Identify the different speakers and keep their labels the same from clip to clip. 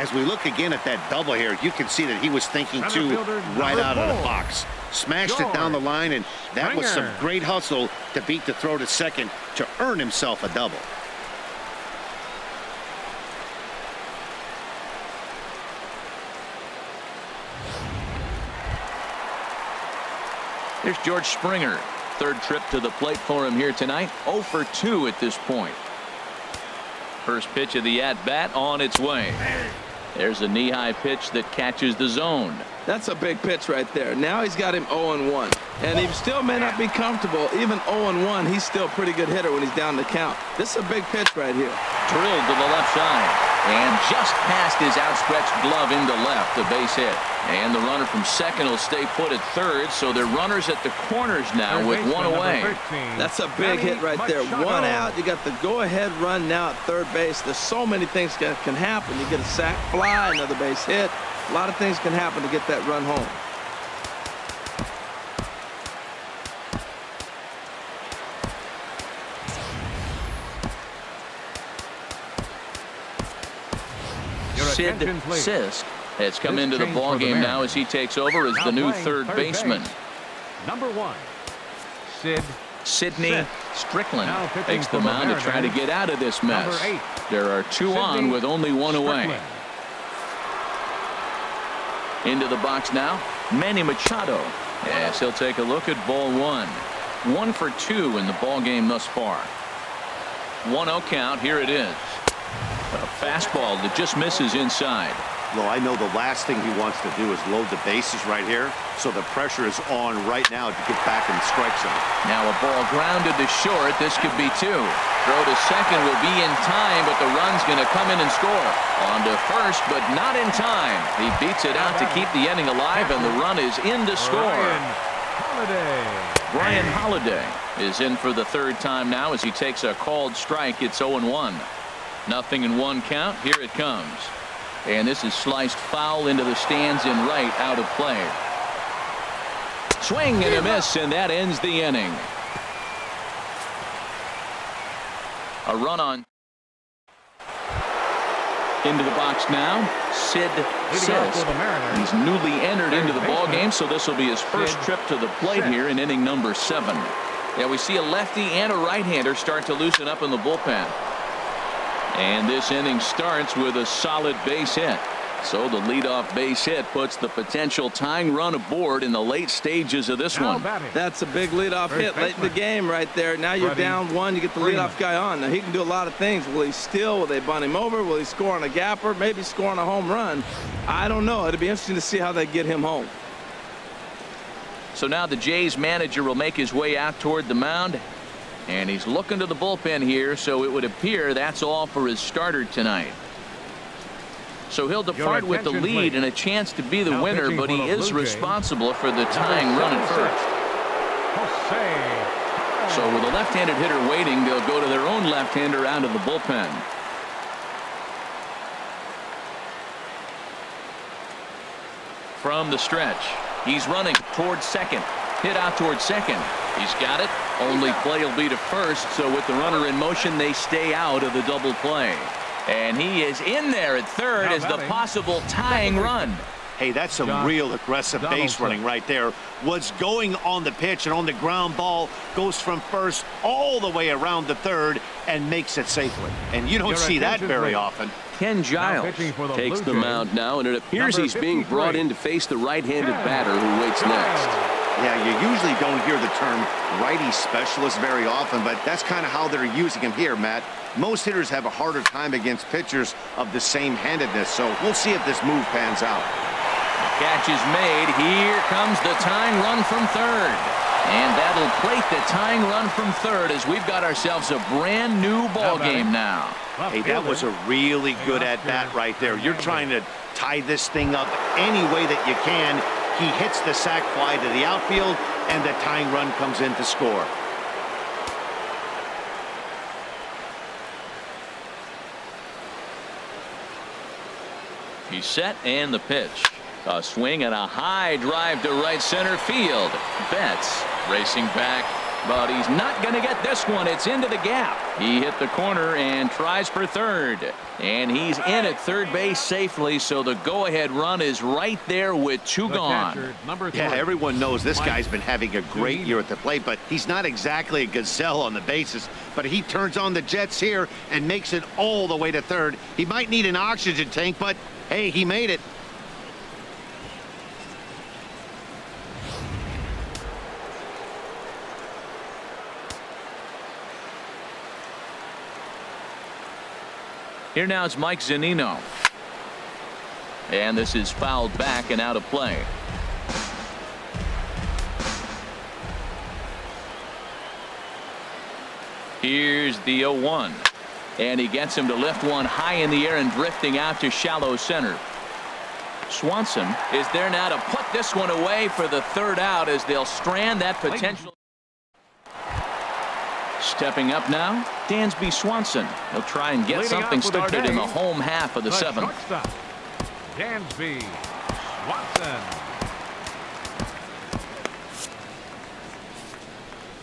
Speaker 1: As we look again at that double here, you can see that he was thinking too right out of the box. Smashed it down the line, and that was some great hustle to beat the throw to second to earn himself a double.
Speaker 2: Here's George Springer. Third trip to the plate for him here tonight. 0 for 2 at this point. First pitch of the at-bat on its way. There's a knee-high pitch that catches the zone.
Speaker 3: That's a big pitch right there. Now he's got him 0-1. And he still may not be comfortable. Even 0-1, he's still a pretty good hitter when he's down the count. This is a big pitch right here.
Speaker 2: Drilled to the left side. And just past his outstretched glove into left, a base hit. And the runner from second will stay put at third, so they're runners at the corners now with one away.
Speaker 3: That's a big hit right there. One out, you got the go-ahead run now at third base. There's so many things that can happen. You get a sac fly, another base hit. A lot of things can happen to get that run home.
Speaker 2: Sid Sisk has come into the ball game now as he takes over as the new third baseman.
Speaker 4: Number 1,
Speaker 2: Sidney Strickland takes the mound to try to get out of this mess. There are 2 on with only 1 away. Into the box now, Manny Machado. Yes, he'll take a look at ball 1. 1 for 2 in the ball game thus far. 1-0 count. Here it is. A fastball that just misses inside.
Speaker 1: Well, I know the last thing he wants to do is load the bases right here, so the pressure is on right now to get back in the strike zone.
Speaker 2: Now a ball grounded to short. This could be 2. Throw to second will be in time, but the run's going to come in and score. On to first, but not in time. He beats it out to keep the inning alive, and the run is in to score. Brian Holiday is in for the third time now as he takes a called strike. It's 0-1. Nothing in 1 count. Here it comes. And this is sliced foul into the stands in right, out of play. Swing and a miss, and that ends the inning. A run on. Into the box now, Sid Sisk. He's newly entered into the ball game, so this will be his first trip to the plate here in inning number 7. Yeah, we see a lefty and a right-hander start to loosen up in the bullpen. And this inning starts with a solid base hit. So the leadoff base hit puts the potential tying run aboard in the late stages of this one.
Speaker 3: That's a big leadoff hit late in the game right there. Now you're down 1. You get the leadoff guy on. Now he can do a lot of things. Will he steal? Will they bunt him over? Will he score on a gapper? Maybe score on a home run. I don't know. It'll be interesting to see how they get him home.
Speaker 2: So now the Jays manager will make his way out toward the mound. And he's looking to the bullpen here, so it would appear that's all for his starter tonight. So he'll depart with the lead and a chance to be the winner, but he is responsible for the tying run at first. So with a left-handed hitter waiting, they'll go to their own left-hander out of the bullpen. From the stretch, he's running towards second. Hit out towards second. He's got it. Only play will be to first, so with the runner in motion, they stay out of the double play. And he is in there at third as the possible tying run.
Speaker 1: Hey, that's some real aggressive base running right there. What's going on the pitch and on the ground ball goes from first all the way around to third and makes it safely. And you don't see that very often.
Speaker 2: Ken Giles takes the mound now, and it appears he's being brought in to face the right-handed batter who waits next.
Speaker 1: Yeah, you usually don't hear the term righty specialist very often, but that's kind of how they're using him here, Matt. Most hitters have a harder time against pitchers of the same handedness, so we'll see if this move pans out.
Speaker 2: Catch is made. Here comes the tying run from third. And that'll plate the tying run from third as we've got ourselves a brand new ball game now.
Speaker 1: Hey, that was a really good at-bat right there. You're trying to tie this thing up any way that you can. He hits the sac fly to the outfield, and the tying run comes in to score.
Speaker 2: He's set, and the pitch. A swing and a high drive to right center field. Betts racing back but he's not going to get this one. It's into the gap. He hit the corner and tries for third, and he's in at third base safely, so the go-ahead run is right there with two gone.
Speaker 1: Yeah, everyone knows this guy's been having a great year at the plate, but he's not exactly a gazelle on the bases. But he turns on the Jets here and makes it all the way to third. He might need an oxygen tank, but hey, he made it.
Speaker 2: Here now it's Mike Zunino. And this is fouled back and out of play. Here's the 0-1. And he gets him to lift one high in the air and drifting out to shallow center. Swanson is there now to put this one away for the third out as they'll strand that potential. Stepping up now, Dansby Swanson. He'll try and get something started in the home half of the seventh.
Speaker 4: Dansby Swanson.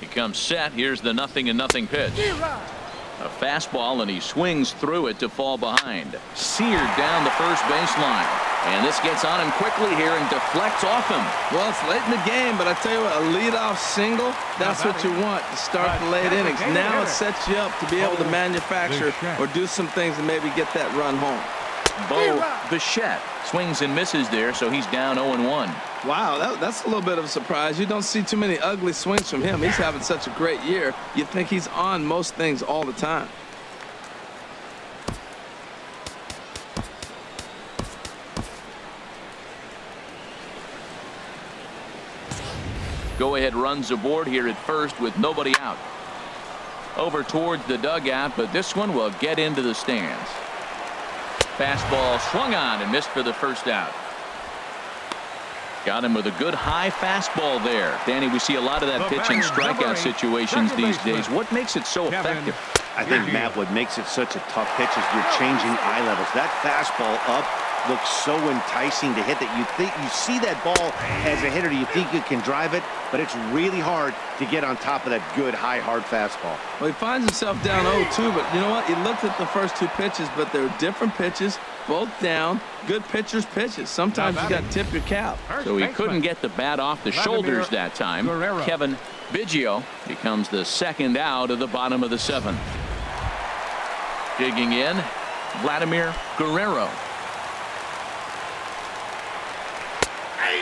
Speaker 2: He comes set. Here's the 0-0 pitch. A fastball, and he swings through it to fall behind. Seared down the first baseline. And this gets on him quickly here and deflects off him.
Speaker 3: Well, it's late in the game, but I tell you what, a leadoff single, that's what you want to start the late innings. Now it sets you up to be able to manufacture or do some things and maybe get that run home.
Speaker 2: Bo Bichette swings and misses there, so he's down 0-1.
Speaker 3: Wow, that's a little bit of a surprise. You don't see too many ugly swings from him. He's having such a great year. You think he's on most things all the time.
Speaker 2: Go-ahead runs aboard here at first with nobody out. Over towards the dugout, but this one will get into the stands. Fastball swung on and missed for the first out. Got him with a good high fastball there. Danny, we see a lot of that pitch in strikeout situations these days. What makes it so effective?
Speaker 1: I think, Matt, what makes it such a tough pitch is you're changing eye levels. That fastball up looks so enticing to hit that you see that ball as a hitter, you think you can drive it, but it's really hard to get on top of that good high hard fastball.
Speaker 3: Well, he finds himself down 0-2, but you know what, he looked at the first two pitches, but they're different pitches, both down. Good pitchers pitches. Sometimes you got to tip your cap.
Speaker 2: So he couldn't get the bat off the shoulders that time. Kevin Biggio becomes the second out of the bottom of the seventh. Digging in, Vladimir Guerrero.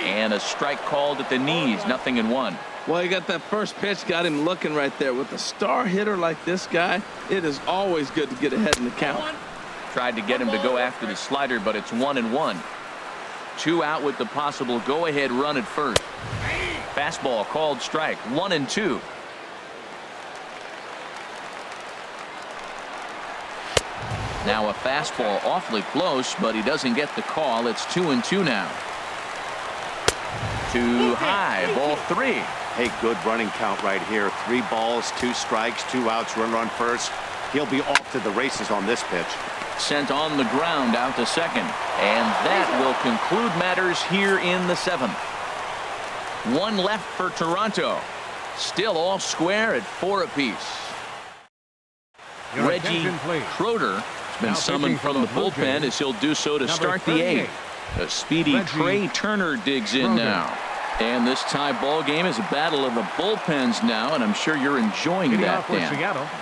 Speaker 2: And a strike called at the knees, 0-1.
Speaker 3: Well, you got that first pitch, got him looking right there. With a star hitter like this guy, it is always good to get ahead in the count.
Speaker 2: Tried to get him to go after the slider, but it's 1-1. 2 out with the possible go-ahead run at first. Fastball called strike, 1-2. Now a fastball awfully close, but he doesn't get the call. It's 2-2 now. Too high, ball 3.
Speaker 1: Hey, good running count right here. 3 balls, 2 strikes, 2 outs, run on first. He'll be off to the races on this pitch.
Speaker 2: Sent on the ground out to second. And that will conclude matters here in the 7th. 1 left for Toronto. Still all square at 4 apiece. Reggie Schroeder has been summoned from the bullpen as he'll do so to start the 8th. A speedy Trey Turner digs in now. And this tie ball game is a battle of the bullpens now, and I'm sure you're enjoying that, Dan.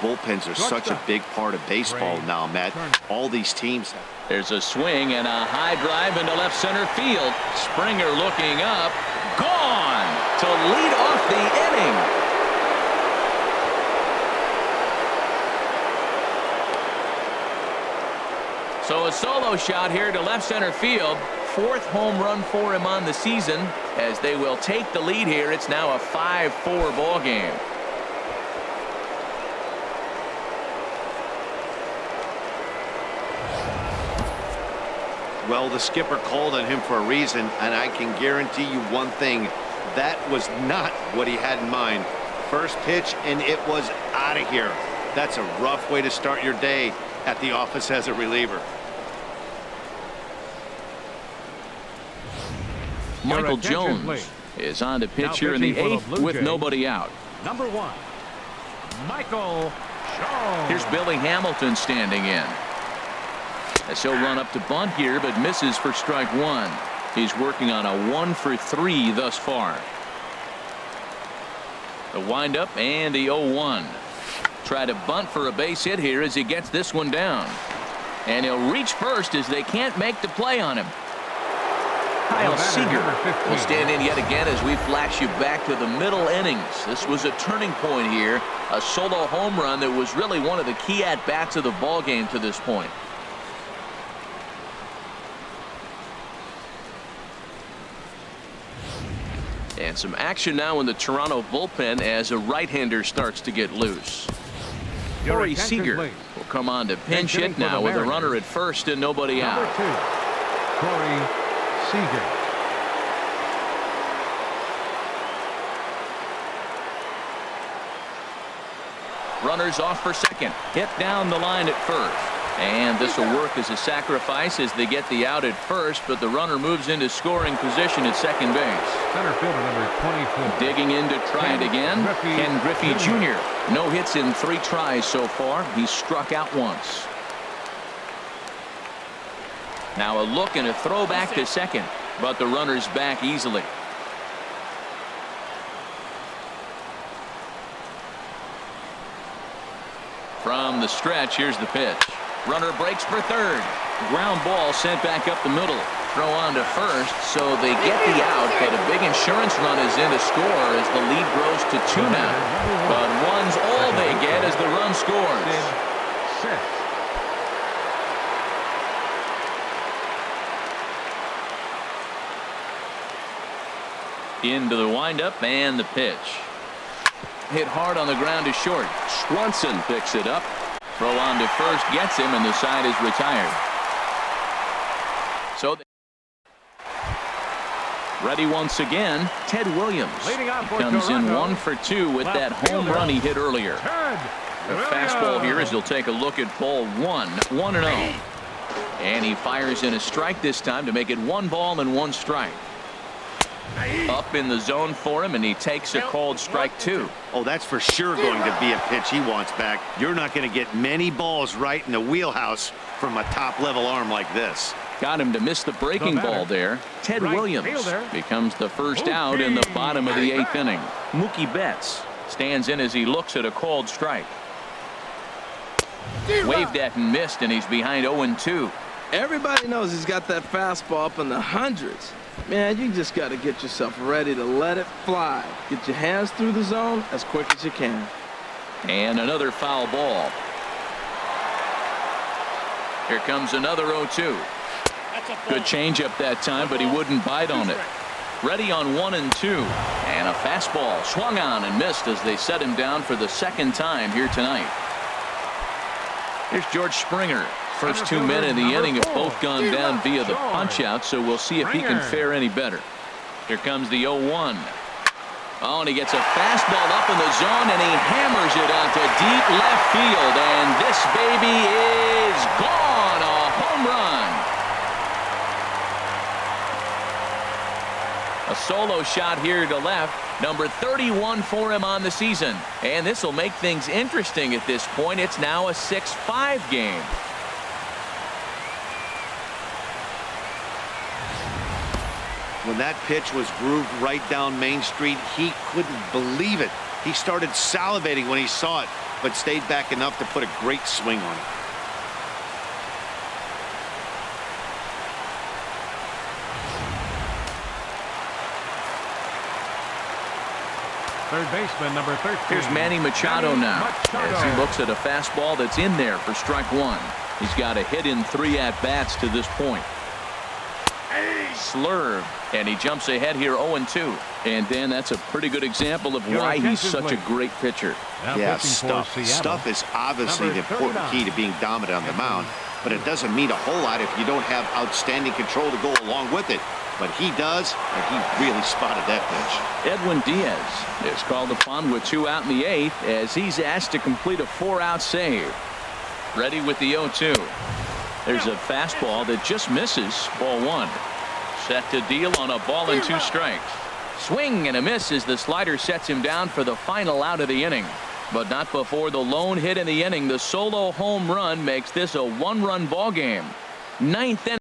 Speaker 1: Bullpens are such a big part of baseball now, Matt. All these teams.
Speaker 2: There's a swing and a high drive into left center field. Springer looking up. Gone to lead off the inning. So a solo shot here to left center field. 4th home run for him on the season as they will take the lead here. It's now a 5-4 ball game.
Speaker 1: Well, the skipper called on him for a reason, and I can guarantee you one thing. That was not what he had in mind. First pitch, and it was out of here. That's a rough way to start your day at the office as a reliever.
Speaker 2: Michael Jones is on to pitch here in the 8th with nobody out.
Speaker 4: Number 1. Michael Shaw.
Speaker 2: Here's Billy Hamilton standing in. As he'll run up to bunt here, but misses for strike one. He's working on a 1 for 3 thus far. The windup and the 0-1. Try to bunt for a base hit here as he gets this one down. And he'll reach first as they can't make the play on him. Kyle Seager will stand in yet again as we flash you back to the middle innings. This was a turning point here. A solo home run that was really one of the key at-bats of the ball game to this point. And some action now in the Toronto bullpen as a right-hander starts to get loose. Corey Seager will come on to pinch hit now with a runner at first and nobody out.
Speaker 4: Number 2, Corey Seager.
Speaker 2: Runners off for second. Hit down the line at first. And this will work as a sacrifice as they get the out at first, but the runner moves into scoring position at second base.
Speaker 4: Center fielder number 24.
Speaker 2: Digging in to try it again. Ken Griffey Jr. No hits in 3 tries so far. He's struck out once. Now a look and a throw back to second, but the runner's back easily. From the stretch, here's the pitch. Runner breaks for third. Ground ball sent back up the middle. Throw on to first, so they get the out, but a big insurance run is in to score as the lead grows to 2 now. But 1's all they get as the run scores.
Speaker 4: 6.
Speaker 2: Into the windup and the pitch. Hit hard on the ground to short. Swanson picks it up. Throw on to first gets him, and the side is retired. So ready once again, Ted Williams. He comes in 1 for 2 with that home run he hit earlier. The fastball here as he'll take a look at ball 1, 1-0. And he fires in a strike this time to make it 1 ball and 1 strike. Up in the zone for him, and he takes a called strike 2.
Speaker 1: Oh, that's for sure going to be a pitch he wants back. You're not going to get many balls right in the wheelhouse from a top-level arm like this.
Speaker 2: Got him to miss the breaking ball there. Ted Williams becomes the first out in the bottom of the 8th inning. Mookie Betts stands in as he looks at a called strike. Waved at and missed, and he's behind 0-2.
Speaker 3: Everybody knows he's got that fastball up in the hundreds. Man, you just got to get yourself ready to let it fly. Get your hands through the zone as quick as you can.
Speaker 2: And another foul ball. Here comes another 0-2. Good changeup that time, but he wouldn't bite on it. Ready on 1 and 2. And a fastball swung on and missed as they set him down for the 2nd time here tonight. Here's George Springer. First 2 men in the inning have both gone down via the punch-out, so we'll see if he can fare any better. Here comes the 0-1. Oh, and he gets a fastball up in the zone, and he hammers it out to deep left field. And this baby is gone. A home run. A solo shot here to left. Number 31 for him on the season. And this will make things interesting at this point. It's now a 6-5 game.
Speaker 1: When that pitch was grooved right down Main Street, he couldn't believe it. He started salivating when he saw it, but stayed back enough to put a great swing on it.
Speaker 4: Third baseman, number 13.
Speaker 2: Here's Manny Machado now as he looks at a fastball that's in there for strike 1. He's got a hit in 3 at-bats to this point. Slurve, and he jumps ahead here 0-2. And Dan, that's a pretty good example of why he's such a great pitcher.
Speaker 1: Yeah, stuff is obviously the important key to being dominant on the mound, but it doesn't mean a whole lot if you don't have outstanding control to go along with it. But he does, and he really spotted that pitch.
Speaker 2: Edwin Diaz is called upon with 2 out in the 8th as he's asked to complete a 4-out save. Ready with the 0-2. There's a fastball that just misses ball 1. Set to deal on a ball and 2 strikes. Swing and a miss as the slider sets him down for the final out of the inning. But not before the lone hit in the inning. The solo home run makes this a one-run ball game. Ninth inning.